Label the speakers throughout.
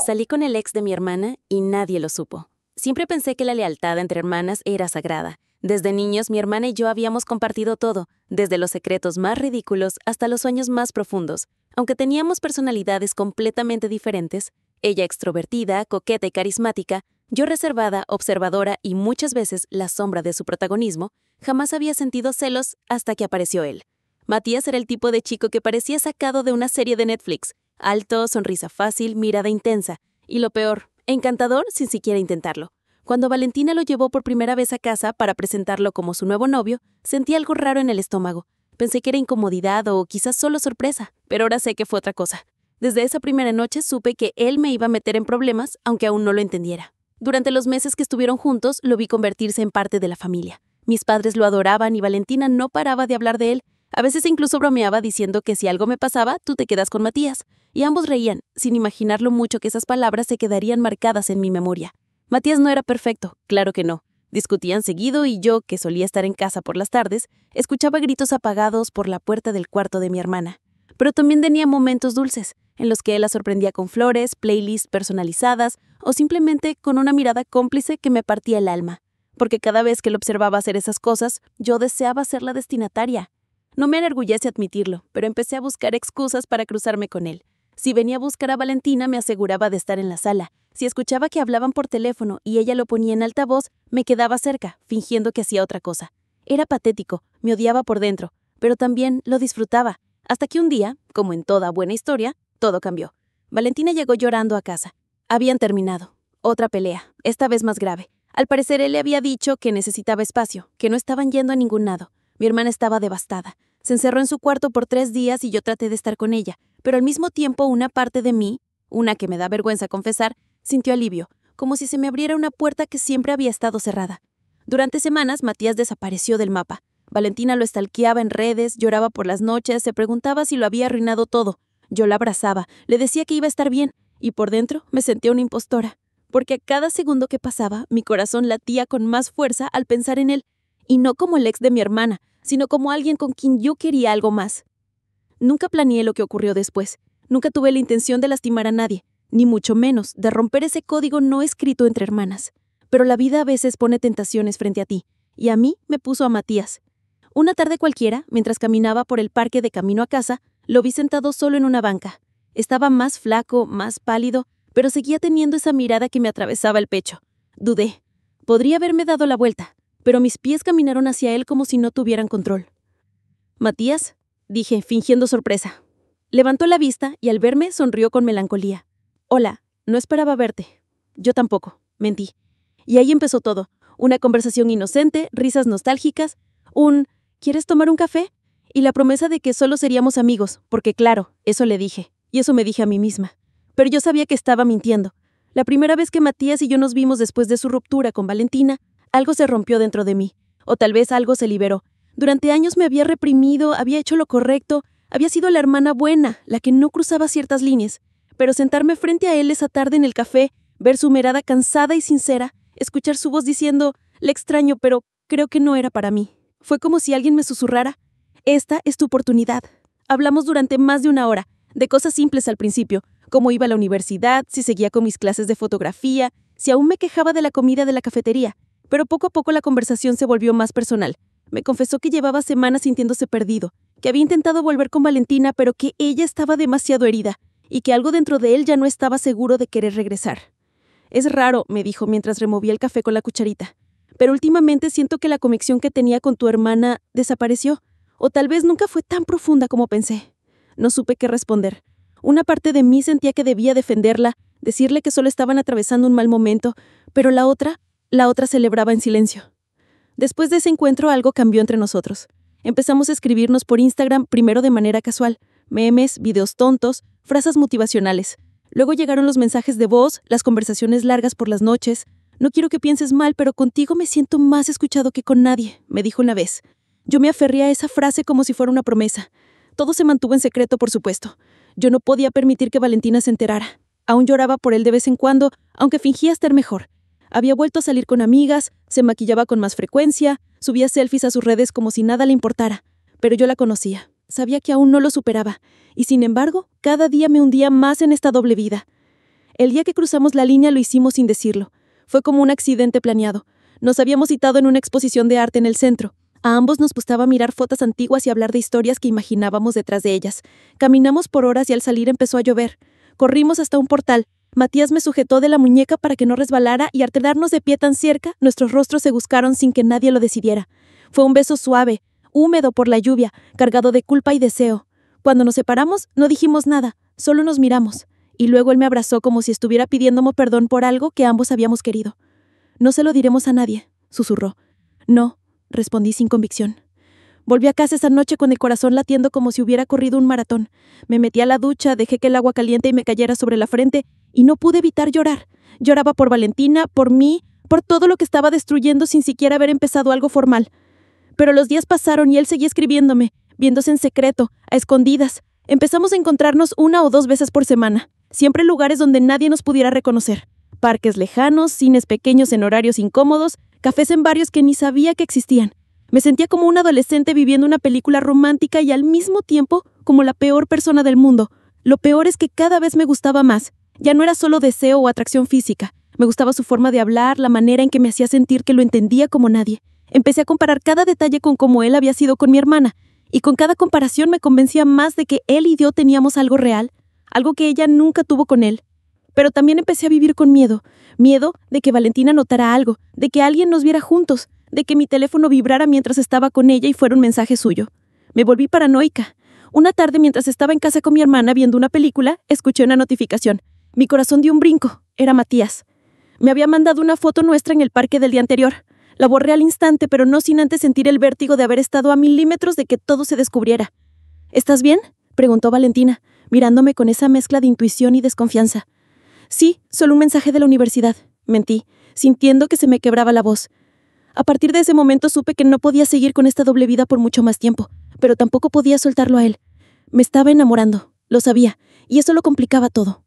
Speaker 1: Salí con el ex de mi hermana y nadie lo supo. Siempre pensé que la lealtad entre hermanas era sagrada. Desde niños, mi hermana y yo habíamos compartido todo, desde los secretos más ridículos hasta los sueños más profundos. Aunque teníamos personalidades completamente diferentes, ella extrovertida, coqueta y carismática, yo reservada, observadora y muchas veces la sombra de su protagonismo, jamás había sentido celos hasta que apareció él. Matías era el tipo de chico que parecía sacado de una serie de Netflix. Alto, sonrisa fácil, mirada intensa. Y lo peor, encantador sin siquiera intentarlo. Cuando Valentina lo llevó por primera vez a casa para presentarlo como su nuevo novio, sentí algo raro en el estómago. Pensé que era incomodidad o quizás solo sorpresa, pero ahora sé que fue otra cosa. Desde esa primera noche supe que él me iba a meter en problemas, aunque aún no lo entendiera. Durante los meses que estuvieron juntos, lo vi convertirse en parte de la familia. Mis padres lo adoraban y Valentina no paraba de hablar de él. A veces incluso bromeaba diciendo que si algo me pasaba, tú te quedas con Matías. Y ambos reían, sin imaginar lo mucho que esas palabras se quedarían marcadas en mi memoria. Matías no era perfecto, claro que no. Discutían seguido y yo, que solía estar en casa por las tardes, escuchaba gritos apagados por la puerta del cuarto de mi hermana. Pero también tenía momentos dulces, en los que él la sorprendía con flores, playlists personalizadas o simplemente con una mirada cómplice que me partía el alma. Porque cada vez que lo observaba hacer esas cosas, yo deseaba ser la destinataria. No me enorgullece admitirlo, pero empecé a buscar excusas para cruzarme con él. Si venía a buscar a Valentina, me aseguraba de estar en la sala. Si escuchaba que hablaban por teléfono y ella lo ponía en altavoz, me quedaba cerca, fingiendo que hacía otra cosa. Era patético, me odiaba por dentro, pero también lo disfrutaba. Hasta que un día, como en toda buena historia, todo cambió. Valentina llegó llorando a casa. Habían terminado. Otra pelea, esta vez más grave. Al parecer él le había dicho que necesitaba espacio, que no estaban yendo a ningún lado. Mi hermana estaba devastada. Se encerró en su cuarto por 3 días y yo traté de estar con ella, pero al mismo tiempo una parte de mí, una que me da vergüenza confesar, sintió alivio, como si se me abriera una puerta que siempre había estado cerrada. Durante semanas, Matías desapareció del mapa. Valentina lo stalkeaba en redes, lloraba por las noches, se preguntaba si lo había arruinado todo. Yo la abrazaba, le decía que iba a estar bien, y por dentro me sentía una impostora, porque a cada segundo que pasaba, mi corazón latía con más fuerza al pensar en él, y no como el ex de mi hermana, sino como alguien con quien yo quería algo más. Nunca planeé lo que ocurrió después. Nunca tuve la intención de lastimar a nadie, ni mucho menos de romper ese código no escrito entre hermanas. Pero la vida a veces pone tentaciones frente a ti, y a mí me puso a Matías. Una tarde cualquiera, mientras caminaba por el parque de camino a casa, lo vi sentado solo en una banca. Estaba más flaco, más pálido, pero seguía teniendo esa mirada que me atravesaba el pecho. Dudé. Podría haberme dado la vuelta, pero mis pies caminaron hacia él como si no tuvieran control. «¿Matías?», dije, fingiendo sorpresa. Levantó la vista y al verme sonrió con melancolía. «Hola, no esperaba verte». «Yo tampoco», mentí. Y ahí empezó todo. Una conversación inocente, risas nostálgicas, «¿Quieres tomar un café?», y la promesa de que solo seríamos amigos, porque claro, eso le dije, y eso me dije a mí misma. Pero yo sabía que estaba mintiendo. La primera vez que Matías y yo nos vimos después de su ruptura con Valentina, algo se rompió dentro de mí, o tal vez algo se liberó. Durante años me había reprimido, había hecho lo correcto, había sido la hermana buena, la que no cruzaba ciertas líneas. Pero sentarme frente a él esa tarde en el café, ver su mirada cansada y sincera, escuchar su voz diciendo, «Le extraño, pero creo que no era para mí». Fue como si alguien me susurrara, «Esta es tu oportunidad». Hablamos durante más de 1 hora, de cosas simples al principio, cómo iba a la universidad, si seguía con mis clases de fotografía, si aún me quejaba de la comida de la cafetería. Pero poco a poco la conversación se volvió más personal. Me confesó que llevaba semanas sintiéndose perdido, que había intentado volver con Valentina, pero que ella estaba demasiado herida, y que algo dentro de él ya no estaba seguro de querer regresar. «Es raro», me dijo mientras removía el café con la cucharita, «pero últimamente siento que la conexión que tenía con tu hermana desapareció, o tal vez nunca fue tan profunda como pensé». No supe qué responder. Una parte de mí sentía que debía defenderla, decirle que solo estaban atravesando un mal momento, pero la otra celebraba en silencio. Después de ese encuentro algo cambió entre nosotros. Empezamos a escribirnos por Instagram primero de manera casual, memes, videos tontos, frases motivacionales. Luego llegaron los mensajes de voz, las conversaciones largas por las noches. «No quiero que pienses mal, pero contigo me siento más escuchado que con nadie», me dijo una vez. Yo me aferré a esa frase como si fuera una promesa. Todo se mantuvo en secreto, por supuesto. Yo no podía permitir que Valentina se enterara. Aún lloraba por él de vez en cuando, aunque fingía estar mejor. Había vuelto a salir con amigas, se maquillaba con más frecuencia, subía selfies a sus redes como si nada le importara. Pero yo la conocía, sabía que aún no lo superaba, y sin embargo, cada día me hundía más en esta doble vida.
Speaker 2: El día que cruzamos la línea lo hicimos sin decirlo. Fue como un accidente planeado. Nos habíamos citado en una exposición de arte en el centro. A ambos nos gustaba mirar fotos antiguas y hablar de historias que imaginábamos detrás de ellas. Caminamos por horas y al salir empezó a llover. Corrimos hasta un portal. Matías me sujetó de la muñeca para que no resbalara y al quedarnos de pie tan cerca, nuestros rostros se buscaron sin que nadie lo decidiera. Fue un beso suave, húmedo por la lluvia, cargado de culpa y deseo. Cuando nos separamos, no dijimos nada, solo nos miramos. Y luego él me abrazó como si estuviera pidiéndome perdón por algo que ambos habíamos querido. «No se lo diremos a nadie», susurró. «No», respondí sin convicción. Volví a casa esa noche con el corazón latiendo como si hubiera corrido un maratón. Me metí a la ducha, dejé que el agua caliente me cayera sobre la frente y no pude evitar llorar. Lloraba por Valentina, por mí, por todo lo que estaba destruyendo sin siquiera haber empezado algo formal. Pero los días pasaron y él seguía escribiéndome, viéndose en secreto, a escondidas. Empezamos a encontrarnos 1 o 2 veces por semana, siempre en lugares donde nadie nos pudiera reconocer. Parques lejanos, cines pequeños en horarios incómodos, cafés en barrios que ni sabía que existían. Me sentía como un adolescente viviendo una película romántica y al mismo tiempo como la peor persona del mundo. Lo peor es que cada vez me gustaba más. Ya no era solo deseo o atracción física. Me gustaba su forma de hablar, la manera en que me hacía sentir que lo entendía como nadie. Empecé a comparar cada detalle con cómo él había sido con mi hermana, y con cada comparación me convencía más de que él y yo teníamos algo real, algo que ella nunca tuvo con él. Pero también empecé a vivir con miedo. Miedo de que Valentina notara algo, de que alguien nos viera juntos, de que mi teléfono vibrara mientras estaba con ella y fuera un mensaje suyo. Me volví paranoica. Una tarde, mientras estaba en casa con mi hermana viendo una película, escuché una notificación. Mi corazón dio un brinco. Era Matías. Me había mandado una foto nuestra en el parque del día anterior. La borré al instante, pero no sin antes sentir el vértigo de haber estado a milímetros de que todo se descubriera. «¿Estás bien?», preguntó Valentina, mirándome con esa mezcla de intuición y desconfianza. «Sí, solo un mensaje de la universidad», mentí, sintiendo que se me quebraba la voz. A partir de ese momento supe que no podía seguir con esta doble vida por mucho más tiempo, pero tampoco podía soltarlo a él. Me estaba enamorando, lo sabía, y eso lo complicaba todo.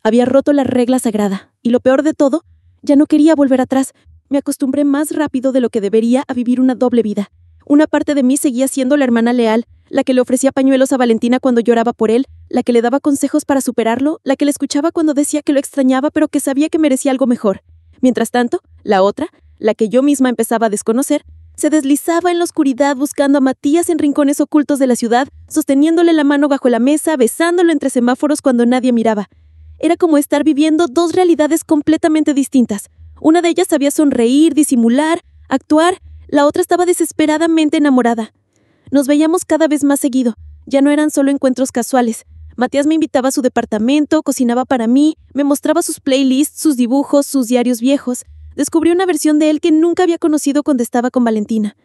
Speaker 2: Había roto la regla sagrada, y lo peor de todo, ya no quería volver atrás. Me acostumbré más rápido de lo que debería a vivir una doble vida. Una parte de mí seguía siendo la hermana leal, la que le ofrecía pañuelos a Valentina cuando lloraba por él, la que le daba consejos para superarlo, la que le escuchaba cuando decía que lo extrañaba pero que sabía que merecía algo mejor. Mientras tanto, la otra, la que yo misma empezaba a desconocer, se deslizaba en la oscuridad buscando a Matías en rincones ocultos de la ciudad, sosteniéndole la mano bajo la mesa, besándolo entre semáforos cuando nadie miraba. Era como estar viviendo 2 realidades completamente distintas. Una de ellas sabía sonreír, disimular, actuar, la otra estaba desesperadamente enamorada. Nos veíamos cada vez más seguido, ya no eran solo encuentros casuales. Matías me invitaba a su departamento, cocinaba para mí, me mostraba sus playlists, sus dibujos, sus diarios viejos. Descubrí una versión de él que nunca había conocido cuando estaba con Valentina.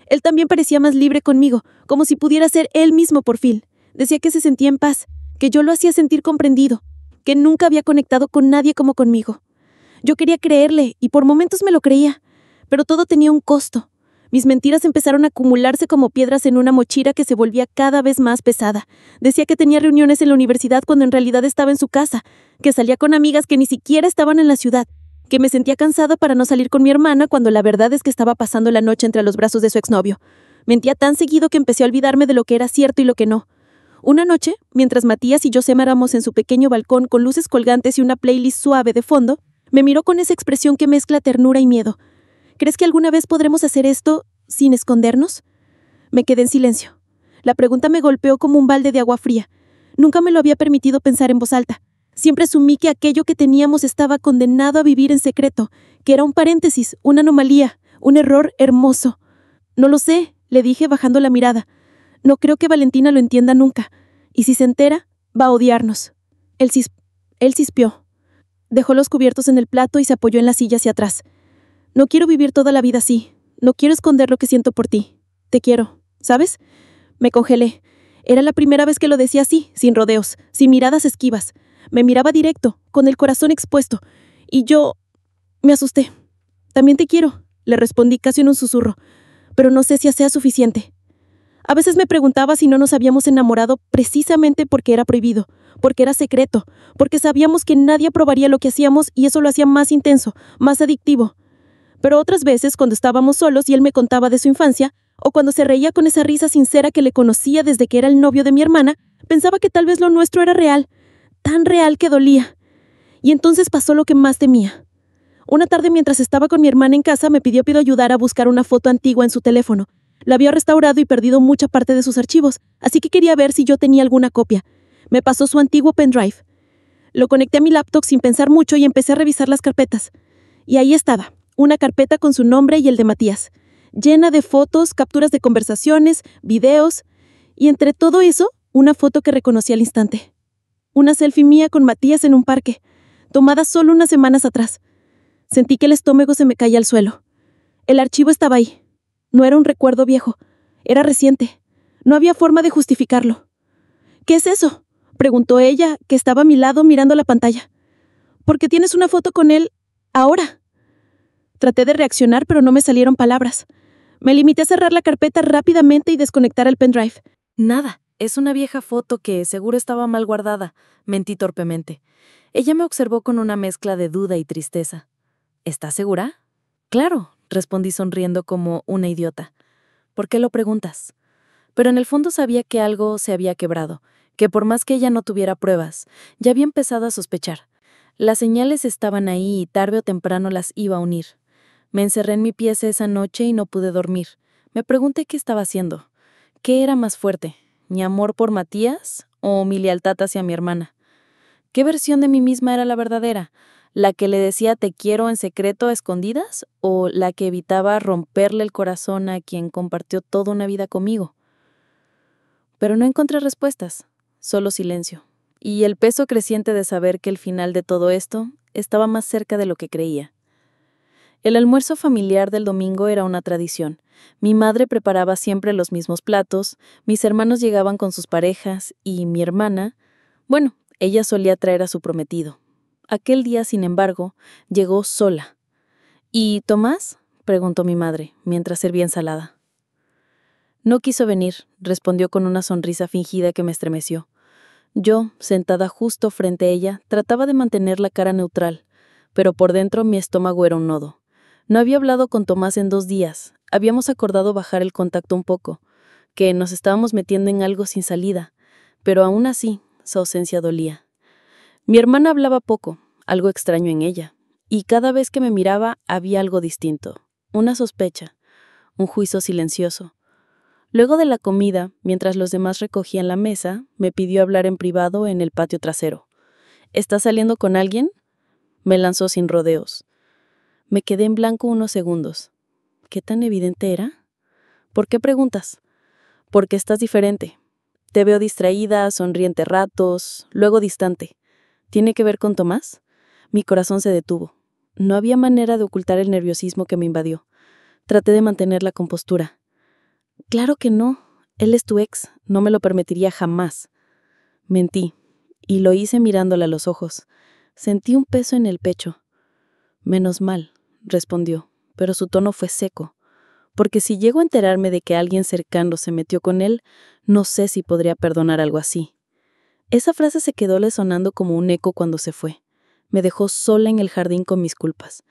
Speaker 2: Él también parecía más libre conmigo, como si pudiera ser él mismo por fin. Decía que se sentía en paz, que yo lo hacía sentir comprendido, que nunca había conectado con nadie como conmigo. Yo quería creerle, y por momentos me lo creía, pero todo tenía un costo. Mis mentiras empezaron a acumularse como piedras en una mochila que se volvía cada vez más pesada. Decía que tenía reuniones en la universidad cuando en realidad estaba en su casa, que salía con amigas que ni siquiera estaban en la ciudad, que me sentía cansada para no salir con mi hermana cuando la verdad es que estaba pasando la noche entre los brazos de su exnovio. Mentía tan seguido que empecé a olvidarme de lo que era cierto y lo que no. Una noche, mientras Matías y yo cenáramos en su pequeño balcón con luces colgantes y una playlist suave de fondo, me miró con esa expresión que mezcla ternura y miedo. ¿Crees que alguna vez podremos hacer esto sin escondernos? Me quedé en silencio. La pregunta me golpeó como un balde de agua fría. Nunca me lo había permitido pensar en voz alta. Siempre asumí que aquello que teníamos estaba condenado a vivir en secreto, que era un paréntesis, una anomalía, un error hermoso. «No lo sé», le dije bajando la mirada. «No creo que Valentina lo entienda nunca. Y si se entera, va a odiarnos». Él cispió. Dejó los cubiertos en el plato y se apoyó en la silla hacia atrás. «No quiero vivir toda la vida así. No quiero esconder lo que siento por ti. Te quiero, ¿sabes?» Me congelé. Era la primera vez que lo decía así, sin rodeos, sin miradas esquivas. Me miraba directo, con el corazón expuesto. Y yo me asusté. «También te quiero», le respondí casi en un susurro. «Pero no sé si sea suficiente». A veces me preguntaba si no nos habíamos enamorado precisamente porque era prohibido, porque era secreto, porque sabíamos que nadie aprobaría lo que hacíamos y eso lo hacía más intenso, más adictivo. Pero otras veces, cuando estábamos solos y él me contaba de su infancia, o cuando se reía con esa risa sincera que le conocía desde que era el novio de mi hermana, pensaba que tal vez lo nuestro era real, tan real que dolía. Y entonces pasó lo que más temía. Una tarde mientras estaba con mi hermana en casa me pidió ayudar a buscar una foto antigua en su teléfono. La había restaurado y perdido mucha parte de sus archivos, así que quería ver si yo tenía alguna copia. Me pasó su antiguo pendrive. Lo conecté a mi laptop sin pensar mucho y empecé a revisar las carpetas. Y ahí estaba, una carpeta con su nombre y el de Matías, llena de fotos, capturas de conversaciones, videos, y entre todo eso, una foto que reconocí al instante. Una selfie mía con Matías en un parque, tomada solo unas semanas atrás. Sentí que el estómago se me caía al suelo. El archivo estaba ahí. No era un recuerdo viejo, era reciente. No había forma de justificarlo. ¿Qué es eso?, preguntó ella, que estaba a mi lado mirando la pantalla. ¿Por qué tienes una foto con él ahora? Traté de reaccionar, pero no me salieron palabras. Me limité a cerrar la carpeta rápidamente y desconectar el pendrive.
Speaker 3: Nada, es una vieja foto que seguro estaba mal guardada, mentí torpemente. Ella me observó con una mezcla de duda y tristeza. ¿Estás segura? Claro, respondí sonriendo como una idiota. ¿Por qué lo preguntas? Pero en el fondo sabía que algo se había quebrado, que por más que ella no tuviera pruebas, ya había empezado a sospechar. Las señales estaban ahí y tarde o temprano las iba a unir. Me encerré en mi pieza esa noche y no pude dormir. Me pregunté qué estaba haciendo. ¿Qué era más fuerte? ¿Mi amor por Matías o mi lealtad hacia mi hermana? ¿Qué versión de mí misma era la verdadera? ¿La que le decía te quiero en secreto a escondidas o la que evitaba romperle el corazón a quien compartió toda una vida conmigo? Pero no encontré respuestas, solo silencio, y el peso creciente de saber que el final de todo esto estaba más cerca de lo que creía. El almuerzo familiar del domingo era una tradición. Mi madre preparaba siempre los mismos platos, mis hermanos llegaban con sus parejas y mi hermana, bueno, ella solía traer a su prometido. Aquel día, sin embargo, llegó sola. ¿Y Tomás?, preguntó mi madre, mientras servía ensalada. No quiso venir, respondió con una sonrisa fingida que me estremeció. Yo, sentada justo frente a ella, trataba de mantener la cara neutral, pero por dentro mi estómago era un nodo. No había hablado con Tomás en 2 días, habíamos acordado bajar el contacto un poco, que nos estábamos metiendo en algo sin salida, pero aún así, su ausencia dolía. Mi hermana hablaba poco, algo extraño en ella, y cada vez que me miraba había algo distinto, una sospecha, un juicio silencioso. Luego de la comida, mientras los demás recogían la mesa, me pidió hablar en privado en el patio trasero. ¿Estás saliendo con alguien?, me lanzó sin rodeos. Me quedé en blanco unos segundos. ¿Qué tan evidente era? ¿Por qué preguntas? Porque estás diferente. Te veo distraída, sonriente ratos, luego distante. ¿Tiene que ver con Tomás? Mi corazón se detuvo. No había manera de ocultar el nerviosismo que me invadió. Traté de mantener la compostura. Claro que no. Él es tu ex. No me lo permitiría jamás. Mentí, y lo hice mirándola a los ojos. Sentí un peso en el pecho. Menos mal, respondió, pero su tono fue seco. Porque si llego a enterarme de que alguien cercano se metió con él, no sé si podría perdonar algo así. Esa frase se quedóle sonando como un eco cuando se fue. Me dejó sola en el jardín con mis culpas.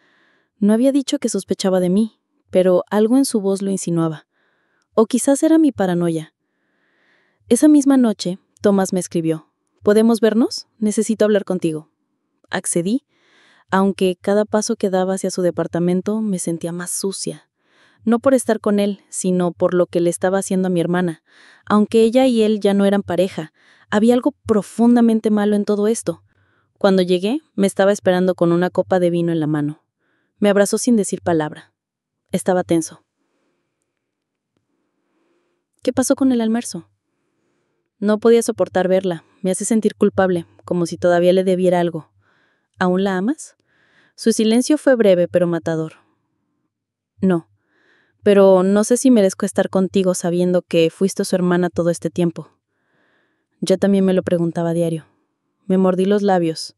Speaker 3: No había dicho que sospechaba de mí, pero algo en su voz lo insinuaba. O quizás era mi paranoia. Esa misma noche, Tomás me escribió. ¿Podemos vernos? Necesito hablar contigo. Accedí, aunque cada paso que daba hacia su departamento me sentía más sucia. No por estar con él, sino por lo que le estaba haciendo a mi hermana. Aunque ella y él ya no eran pareja, había algo profundamente malo en todo esto. Cuando llegué, me estaba esperando con una copa de vino en la mano. Me abrazó sin decir palabra. Estaba tenso. ¿Qué pasó con el almuerzo? No podía soportar verla. Me hace sentir culpable, como si todavía le debiera algo. ¿Aún la amas? Su silencio fue breve pero matador. No, pero no sé si merezco estar contigo sabiendo que fuiste su hermana todo este tiempo. Yo también me lo preguntaba a diario. Me mordí los labios.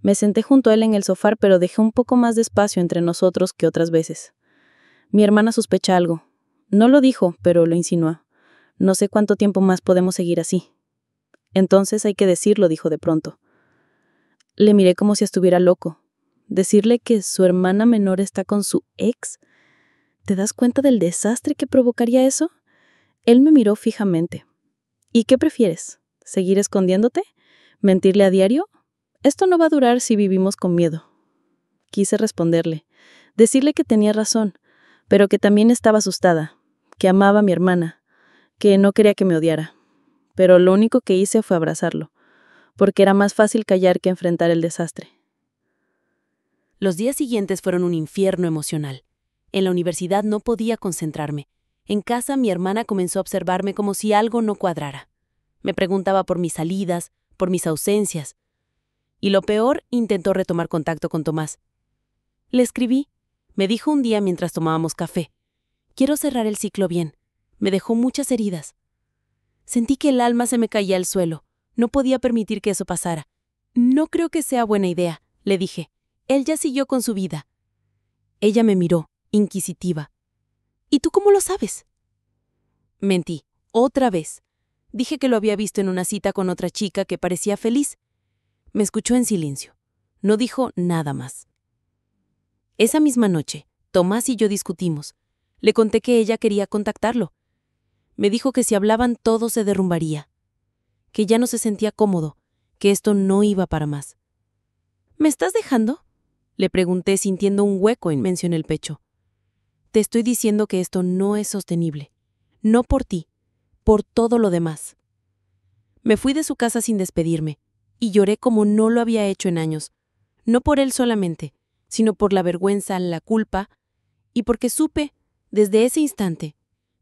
Speaker 3: Me senté junto a él en el sofá, pero dejé un poco más de espacio entre nosotros que otras veces. Mi hermana sospecha algo. No lo dijo, pero lo insinuó. No sé cuánto tiempo más podemos seguir así. Entonces hay que decirlo, dijo de pronto. Le miré como si estuviera loco. Decirle que su hermana menor está con su ex. ¿Te das cuenta del desastre que provocaría eso? Él me miró fijamente. ¿Y qué prefieres? ¿Seguir escondiéndote? ¿Mentirle a diario? Esto no va a durar si vivimos con miedo. Quise responderle, decirle que tenía razón, pero que también estaba asustada, que amaba a mi hermana, que no quería que me odiara. Pero lo único que hice fue abrazarlo, porque era más fácil callar que enfrentar el desastre.
Speaker 1: Los días siguientes fueron un infierno emocional. En la universidad no podía concentrarme. En casa mi hermana comenzó a observarme como si algo no cuadrara. Me preguntaba por mis salidas, por mis ausencias. Y lo peor, intentó retomar contacto con Tomás. Le escribí. Me dijo un día mientras tomábamos café: quiero cerrar el ciclo bien. Me dejó muchas heridas. Sentí que el alma se me caía al suelo. No podía permitir que eso pasara. No creo que sea buena idea, le dije. Él ya siguió con su vida. Ella me miró, inquisitiva. ¿Y tú cómo lo sabes? Mentí, otra vez. Dije que lo había visto en una cita con otra chica que parecía feliz. Me escuchó en silencio. No dijo nada más. Esa misma noche, Tomás y yo discutimos. Le conté que ella quería contactarlo. Me dijo que si hablaban todo se derrumbaría, que ya no se sentía cómodo, que esto no iba para más. ¿Me estás dejando?, le pregunté sintiendo un hueco inmenso en el pecho. Te estoy diciendo que esto no es sostenible. No por ti, por todo lo demás. Me fui de su casa sin despedirme, y lloré como no lo había hecho en años. No por él solamente, sino por la vergüenza, la culpa, y porque supe, desde ese instante,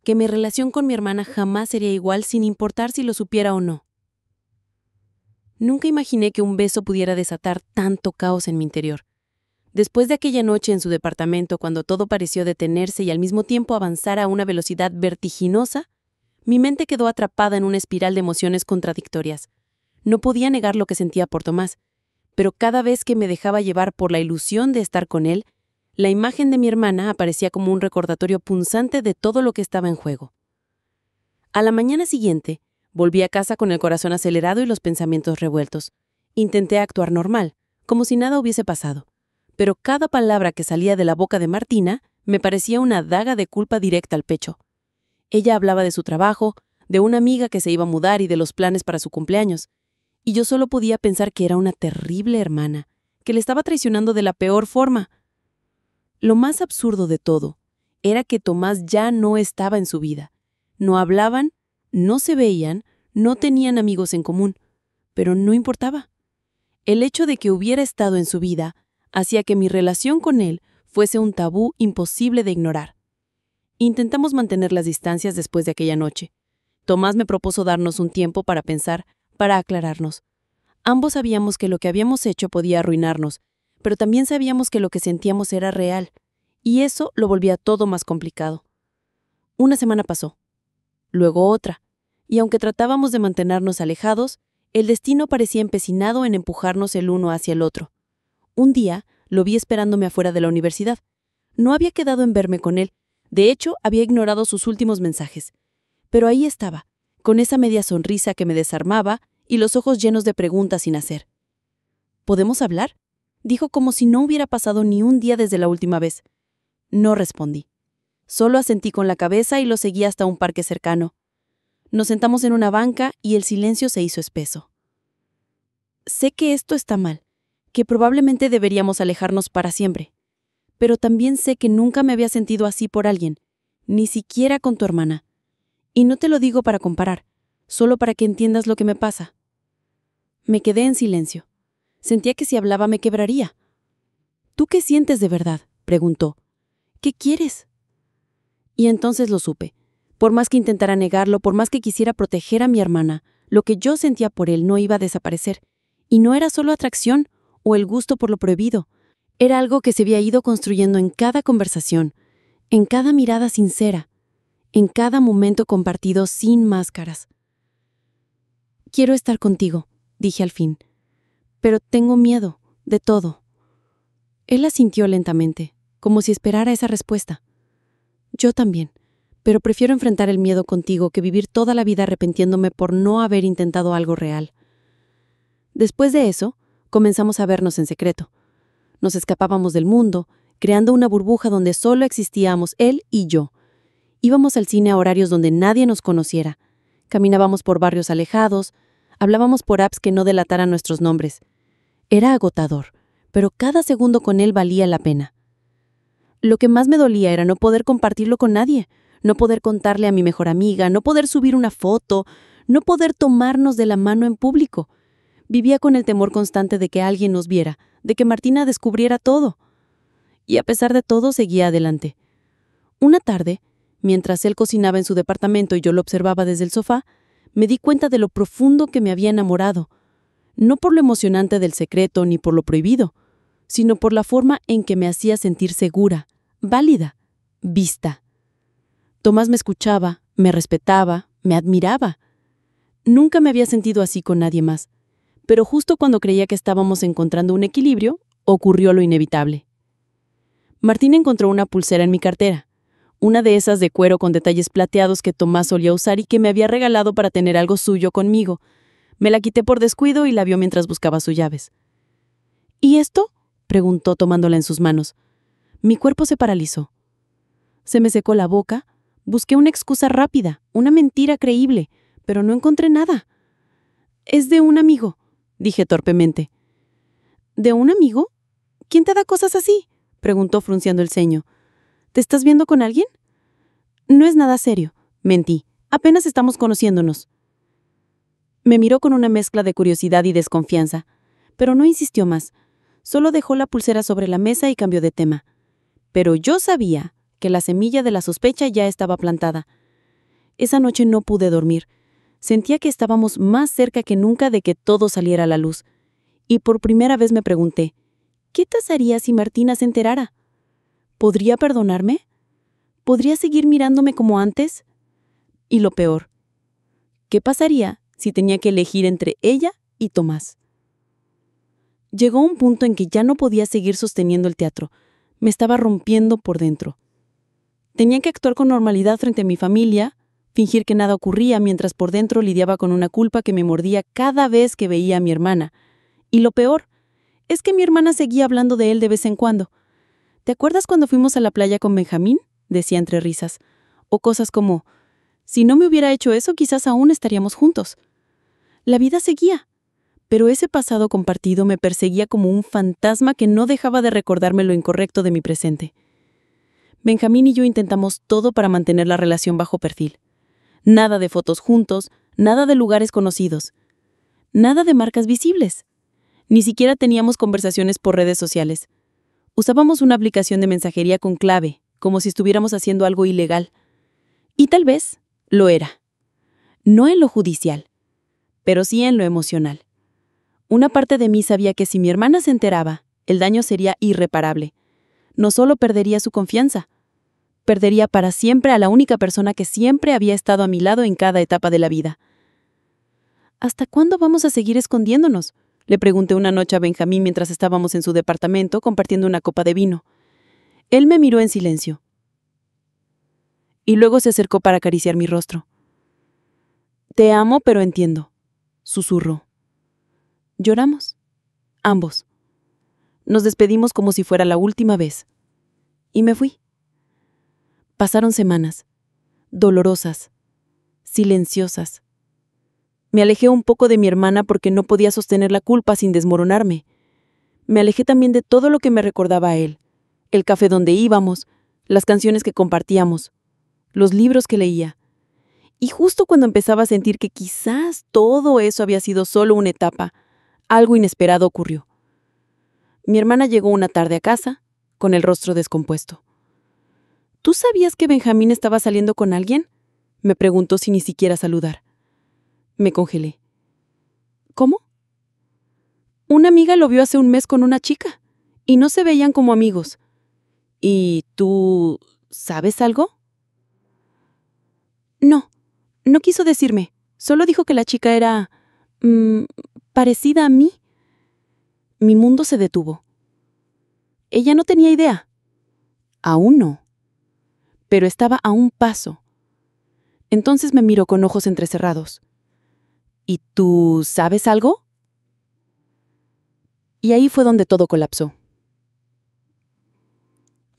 Speaker 1: que mi relación con mi hermana jamás sería igual sin importar si lo supiera o no. Nunca imaginé que un beso pudiera desatar tanto caos en mi interior. Después de aquella noche en su departamento, cuando todo pareció detenerse y al mismo tiempo avanzar a una velocidad vertiginosa, mi mente quedó atrapada en una espiral de emociones contradictorias. No podía negar lo que sentía por Tomás, pero cada vez que me dejaba llevar por la ilusión de estar con él, la imagen de mi hermana aparecía como un recordatorio punzante de todo lo que estaba en juego. A la mañana siguiente, volví a casa con el corazón acelerado y los pensamientos revueltos. Intenté actuar normal, como si nada hubiese pasado, pero cada palabra que salía de la boca de Martina me parecía una daga de culpa directa al pecho. Ella hablaba de su trabajo, de una amiga que se iba a mudar y de los planes para su cumpleaños, y yo solo podía pensar que era una terrible hermana, que le estaba traicionando de la peor forma. Lo más absurdo de todo era que Tomás ya no estaba en su vida. No hablaban, no se veían, no tenían amigos en común, pero no importaba. El hecho de que hubiera estado en su vida hacía que mi relación con él fuese un tabú imposible de ignorar. Intentamos mantener las distancias después de aquella noche. Tomás me propuso darnos un tiempo para pensar, para aclararnos. Ambos sabíamos que lo que habíamos hecho podía arruinarnos, pero también sabíamos que lo que sentíamos era real, y eso lo volvía todo más complicado. Una semana pasó, luego otra, y aunque tratábamos de mantenernos alejados, el destino parecía empecinado en empujarnos el uno hacia el otro. Un día lo vi esperándome afuera de la universidad. No había quedado en verme con él, de hecho había ignorado sus últimos mensajes. Pero ahí estaba, con esa media sonrisa que me desarmaba y los ojos llenos de preguntas sin hacer. ¿Podemos hablar?, dijo como si no hubiera pasado ni un día desde la última vez. No respondí. Solo asentí con la cabeza y lo seguí hasta un parque cercano. Nos sentamos en una banca y el silencio se hizo espeso. Sé que esto está mal, que probablemente deberíamos alejarnos para siempre, pero también sé que nunca me había sentido así por alguien, ni siquiera con tu hermana. Y no te lo digo para comparar, solo para que entiendas lo que me pasa. Me quedé en silencio. Sentía que si hablaba me quebraría. ¿Tú qué sientes de verdad?, preguntó. ¿Qué quieres? Y entonces lo supe. Por más que intentara negarlo, por más que quisiera proteger a mi hermana, lo que yo sentía por él no iba a desaparecer. Y no era solo atracción o el gusto por lo prohibido. Era algo que se había ido construyendo en cada conversación, en cada mirada sincera, en cada momento compartido sin máscaras. Quiero estar contigo, dije al fin, pero tengo miedo de todo. Él asintió lentamente, como si esperara esa respuesta. Yo también, pero prefiero enfrentar el miedo contigo que vivir toda la vida arrepintiéndome por no haber intentado algo real. Después de eso, comenzamos a vernos en secreto. Nos escapábamos del mundo, creando una burbuja donde solo existíamos él y yo. Íbamos al cine a horarios donde nadie nos conociera. Caminábamos por barrios alejados, hablábamos por apps que no delataran nuestros nombres.
Speaker 2: Era agotador, pero cada segundo con él valía la pena. Lo que más me dolía era no poder compartirlo con nadie, no poder contarle a mi mejor amiga, no poder subir una foto, no poder tomarnos de la mano en público. Vivía con el temor constante de que alguien nos viera, de que Martina descubriera todo. Y a pesar de todo, seguía adelante. Una tarde, mientras él cocinaba en su departamento y yo lo observaba desde el sofá, me di cuenta de lo profundo que me había enamorado, no por lo emocionante del secreto ni por lo prohibido, sino por la forma en que me hacía sentir segura, válida, vista. Tomás me escuchaba, me respetaba, me admiraba. Nunca me había sentido así con nadie más, pero justo cuando creía que estábamos encontrando un equilibrio, ocurrió lo inevitable. Martín encontró una pulsera en mi cartera, una de esas de cuero con detalles plateados que Tomás solía usar y que me había regalado para tener algo suyo conmigo. Me la quité por descuido y la vio mientras buscaba sus llaves. ¿Y esto?, preguntó tomándola en sus manos. Mi cuerpo se paralizó. Se me secó la boca, busqué una excusa rápida, una mentira creíble, pero no encontré nada. Es de un amigo, dije torpemente. ¿De un amigo? ¿Quién te da cosas así?, preguntó frunciendo el ceño. ¿Te estás viendo con alguien? No es nada serio, mentí. Apenas estamos conociéndonos. Me miró con una mezcla de curiosidad y desconfianza, pero no insistió más. Solo dejó la pulsera sobre la mesa y cambió de tema. Pero yo sabía que la semilla de la sospecha ya estaba plantada. Esa noche no pude dormir. Sentía que estábamos más cerca que nunca de que todo saliera a la luz. Y por primera vez me pregunté, ¿qué pasaría si Martina se enterara? ¿Podría perdonarme? ¿Podría seguir mirándome como antes? Y lo peor, ¿qué pasaría si tenía que elegir entre ella y Tomás? Llegó un punto en que ya no podía seguir sosteniendo el teatro. Me estaba rompiendo por dentro. Tenía que actuar con normalidad frente a mi familia, fingir que nada ocurría mientras por dentro lidiaba con una culpa que me mordía cada vez que veía a mi hermana. Y lo peor es que mi hermana seguía hablando de él de vez en cuando. ¿Te acuerdas cuando fuimos a la playa con Benjamín?, decía entre risas. O cosas como, si no me hubiera hecho eso, quizás aún estaríamos juntos. La vida seguía, pero ese pasado compartido me perseguía como un fantasma que no dejaba de recordarme lo incorrecto de mi presente. Benjamín y yo intentamos todo para mantener la relación bajo perfil. Nada de fotos juntos, nada de lugares conocidos, nada de marcas visibles. Ni siquiera teníamos conversaciones por redes sociales. Usábamos una aplicación de mensajería con clave, como si estuviéramos haciendo algo ilegal. Y tal vez lo era. No en lo judicial, pero sí en lo emocional. Una parte de mí sabía que si mi hermana se enteraba, el daño sería irreparable. No solo perdería su confianza, perdería para siempre a la única persona que siempre había estado a mi lado en cada etapa de la vida. ¿Hasta cuándo vamos a seguir escondiéndonos?, le pregunté una noche a Benjamín mientras estábamos en su departamento compartiendo una copa de vino. Él me miró en silencio. Y luego se acercó para acariciar mi rostro. Te amo, pero entiendo, susurró. Lloramos, ambos. Nos despedimos como si fuera la última vez. Y me fui. Pasaron semanas, dolorosas, silenciosas. Me alejé un poco de mi hermana porque no podía sostener la culpa sin desmoronarme. Me alejé también de todo lo que me recordaba a él. El café donde íbamos, las canciones que compartíamos, los libros que leía. Y justo cuando empezaba a sentir que quizás todo eso había sido solo una etapa, algo inesperado ocurrió. Mi hermana llegó una tarde a casa, con el rostro descompuesto. ¿Tú sabías que Benjamín estaba saliendo con alguien?, me preguntó sin ni siquiera saludar. Me congelé. ¿Cómo? Una amiga lo vio hace un mes con una chica, y no se veían como amigos. ¿Y tú sabes algo? No quiso decirme. Solo dijo que la chica era... parecida a mí. Mi mundo se detuvo. Ella no tenía idea. Aún no. Pero estaba a un paso. Entonces me miró con ojos entrecerrados. ¿Y tú sabes algo? Y ahí fue donde todo colapsó.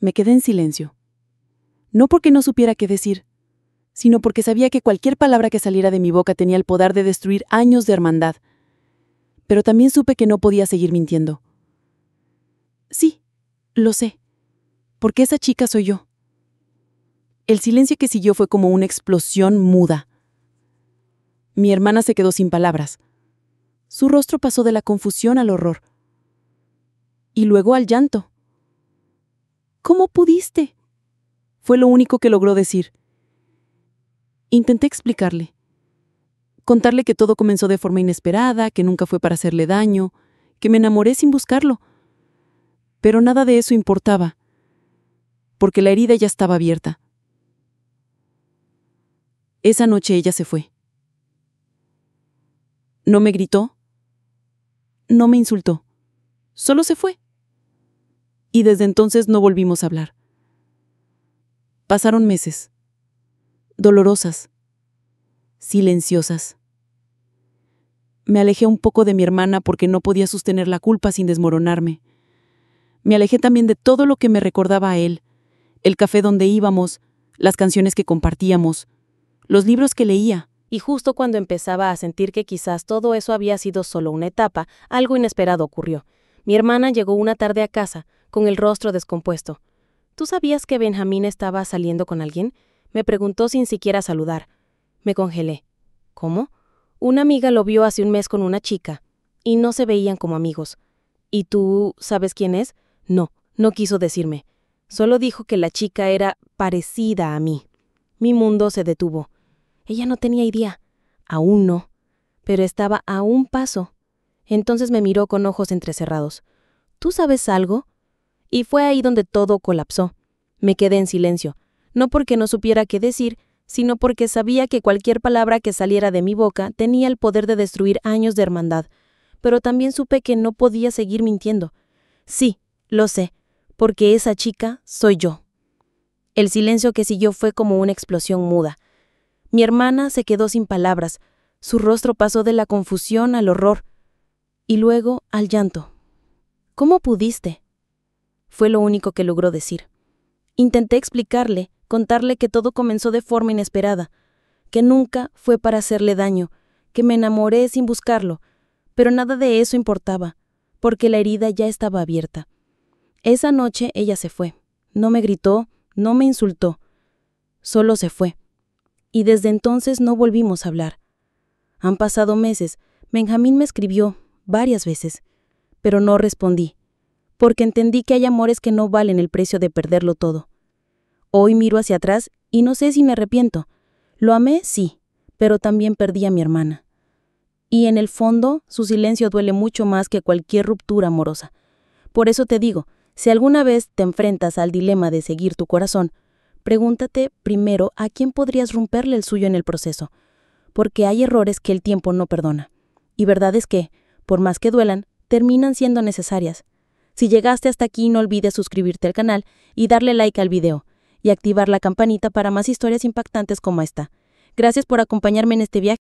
Speaker 2: Me quedé en silencio. No porque no supiera qué decir, sino porque sabía que cualquier palabra que saliera de mi boca tenía el poder de destruir años de hermandad. pero también supe que no podía seguir mintiendo. Sí, lo sé, porque esa chica soy yo. El silencio que siguió fue como una explosión muda. Mi hermana se quedó sin palabras. Su rostro pasó de la confusión al horror. Y luego al llanto. ¿Cómo pudiste? Fue lo único que logró decir. Intenté explicarle. Contarle que todo comenzó de forma inesperada, que nunca fue para hacerle daño, que me enamoré sin buscarlo. Pero nada de eso importaba, porque la herida ya estaba abierta. Esa noche ella se fue. No me gritó, no me insultó, solo se fue. Y desde entonces no volvimos a hablar. Pasaron meses, dolorosas, silenciosas. Me alejé un poco de mi hermana porque no podía sostener la culpa sin desmoronarme. Me alejé también de todo lo que me recordaba a él, el café donde íbamos, las canciones que compartíamos, los libros que leía.
Speaker 1: Y justo cuando empezaba a sentir que quizás todo eso había sido solo una etapa, algo inesperado ocurrió. Mi hermana llegó una tarde a casa, con el rostro descompuesto. ¿Tú sabías que Benjamín estaba saliendo con alguien? Me preguntó sin siquiera saludar. Me congelé. ¿Cómo? Una amiga lo vio hace un mes con una chica, y no se veían como amigos. ¿Y tú sabes quién es? No quiso decirme. Solo dijo que la chica era parecida a mí. Mi mundo se detuvo. Ella no tenía idea. Aún no. Pero estaba a un paso. Entonces me miró con ojos entrecerrados. ¿Tú sabes algo? Y fue ahí donde todo colapsó. Me quedé en silencio, no porque no supiera qué decir, sino porque sabía que cualquier palabra que saliera de mi boca tenía el poder de destruir años de hermandad. Pero también supe que no podía seguir mintiendo. Sí, lo sé, porque esa chica soy yo. El silencio que siguió fue como una explosión muda. Mi hermana se quedó sin palabras. Su rostro pasó de la confusión al horror y luego al llanto. ¿Cómo pudiste? Fue lo único que logró decir. Intenté explicarle, contarle que todo comenzó de forma inesperada, que nunca fue para hacerle daño, que me enamoré sin buscarlo, pero nada de eso importaba, porque la herida ya estaba abierta. Esa noche ella se fue. No me gritó, no me insultó. Solo se fue. Y desde entonces no volvimos a hablar. Han pasado meses. Benjamín me escribió varias veces, pero no respondí, porque entendí que hay amores que no valen el precio de perderlo todo. Hoy miro hacia atrás y no sé si me arrepiento. Lo amé, sí, pero también perdí a mi hermana. Y en el fondo, su silencio duele mucho más que cualquier ruptura amorosa. Por eso te digo, si alguna vez te enfrentas al dilema de seguir tu corazón, pregúntate primero a quién podrías romperle el suyo en el proceso, porque hay errores que el tiempo no perdona. Y verdad es que, por más que duelan, terminan siendo necesarias. Si llegaste hasta aquí, no olvides suscribirte al canal y darle like al video, y activar la campanita para más historias impactantes como esta. Gracias por acompañarme en este viaje.